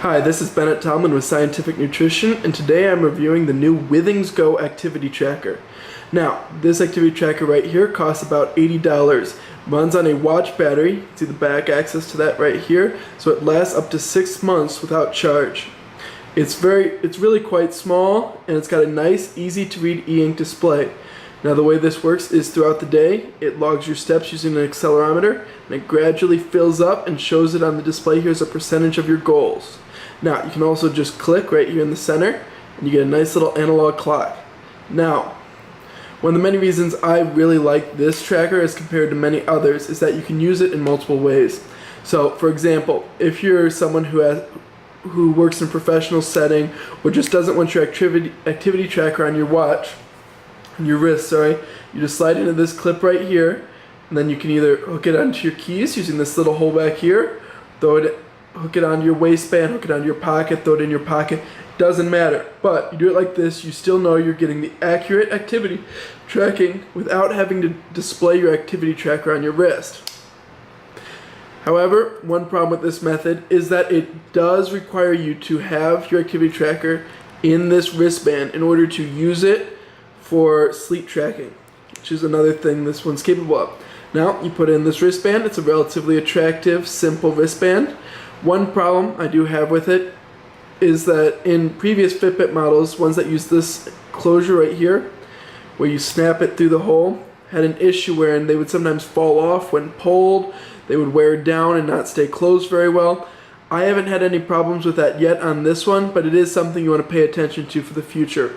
Hi, this is Bennett Tomlin with Scientific Nutrition, and today I'm reviewing the new Withings Go activity tracker. Now, this activity tracker right here costs about $80. Runs on a watch battery. You can see the back access to that right here, so it lasts up to 6 months without charge. It's really quite small, and it's got a nice, easy to read e-ink display. Now the way this works is throughout the day, it logs your steps using an accelerometer, and it gradually fills up and shows it on the display here as a percentage of your goals. Now you can also just click right here in the center, and you get a nice little analog clock. Now, one of the many reasons I really like this tracker as compared to many others is that you can use it in multiple ways. So for example, if you're someone who works in a professional setting or just doesn't want your activity tracker on your watch, your wrist, you just slide into this clip right here, and then you can either hook it onto your keys using this little hole back here, hook it onto your waistband, hook it onto your pocket, throw it in your pocket, doesn't matter. But you do it like this, you still know you're getting the accurate activity tracking without having to display your activity tracker on your wrist. However, one problem with this method is that it does require you to have your activity tracker in this wristband in order to use it for sleep tracking, which is another thing this one's capable of. Now, you put in this wristband. It's a relatively attractive, simple wristband. One problem I do have with it is that in previous Fitbit models, ones that use this closure right here, where you snap it through the hole, had an issue wherein they would sometimes fall off when pulled. They would wear down and not stay closed very well. I haven't had any problems with that yet on this one, but it is something you want to pay attention to for the future.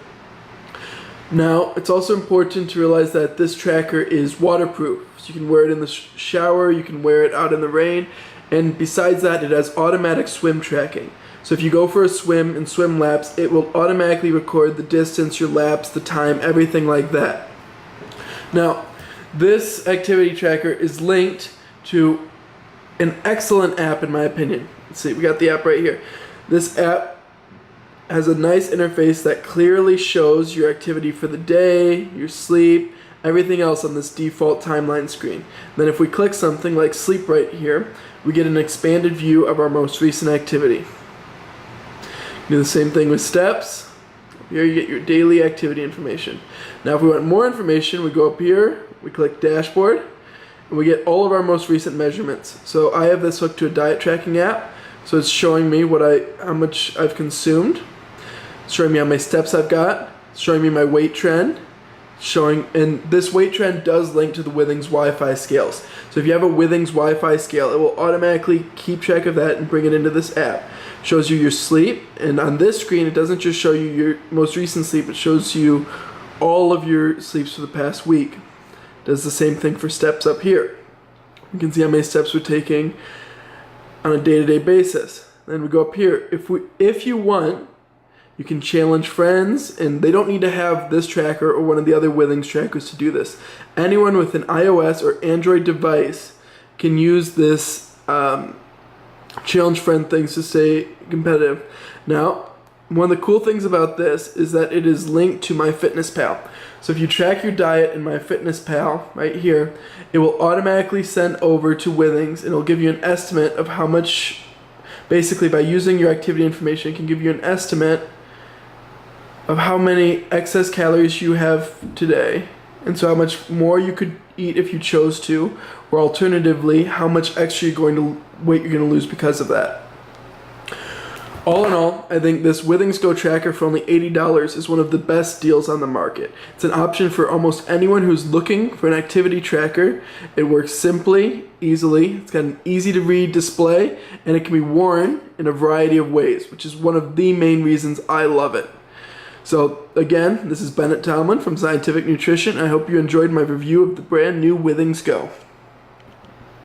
Now, it's also important to realize that this tracker is waterproof. So you can wear it in the shower, you can wear it out in the rain, and besides that, it has automatic swim tracking. So if you go for a swim and swim laps, it will automatically record the distance, your laps, the time, everything like that. Now, this activity tracker is linked to an excellent app in my opinion. Let's see, we got the app right here. This app has a nice interface that clearly shows your activity for the day, your sleep, everything else on this default timeline screen. Then if we click something like sleep right here, we get an expanded view of our most recent activity. Do the same thing with steps. Here you get your daily activity information. Now if we want more information, we go up here, we click dashboard, and we get all of our most recent measurements. So I have this hooked to a diet tracking app, so it's showing me how much I've consumed. It's showing me how many steps I've got. It's showing me my weight trend. And this weight trend does link to the Withings Wi-Fi scales. So if you have a Withings Wi-Fi scale, it will automatically keep track of that and bring it into this app. It shows you your sleep, and on this screen, it doesn't just show you your most recent sleep, it shows you all of your sleeps for the past week. It does the same thing for steps up here. You can see how many steps we're taking on a day-to-day basis. Then we go up here. If you want, you can challenge friends, and they don't need to have this tracker or one of the other Withings trackers to do this. Anyone with an iOS or Android device can use this challenge friend things to stay competitive. Now, one of the cool things about this is that it is linked to MyFitnessPal. So if you track your diet in MyFitnessPal right here, it will automatically send over to Withings, and it'll give you an estimate of how much, basically by using your activity information, it can give you an estimate of how many excess calories you have today, and so how much more you could eat if you chose to, or alternatively, how much extra weight you're going to lose because of that. All in all, I think this Withings Go tracker for only $80 is one of the best deals on the market. It's an option for almost anyone who's looking for an activity tracker. It works simply, easily, it's got an easy to read display, and it can be worn in a variety of ways, which is one of the main reasons I love it. So again, this is Bennett Tomlin from Scientific Nutrition. I hope you enjoyed my review of the brand new Withings Go.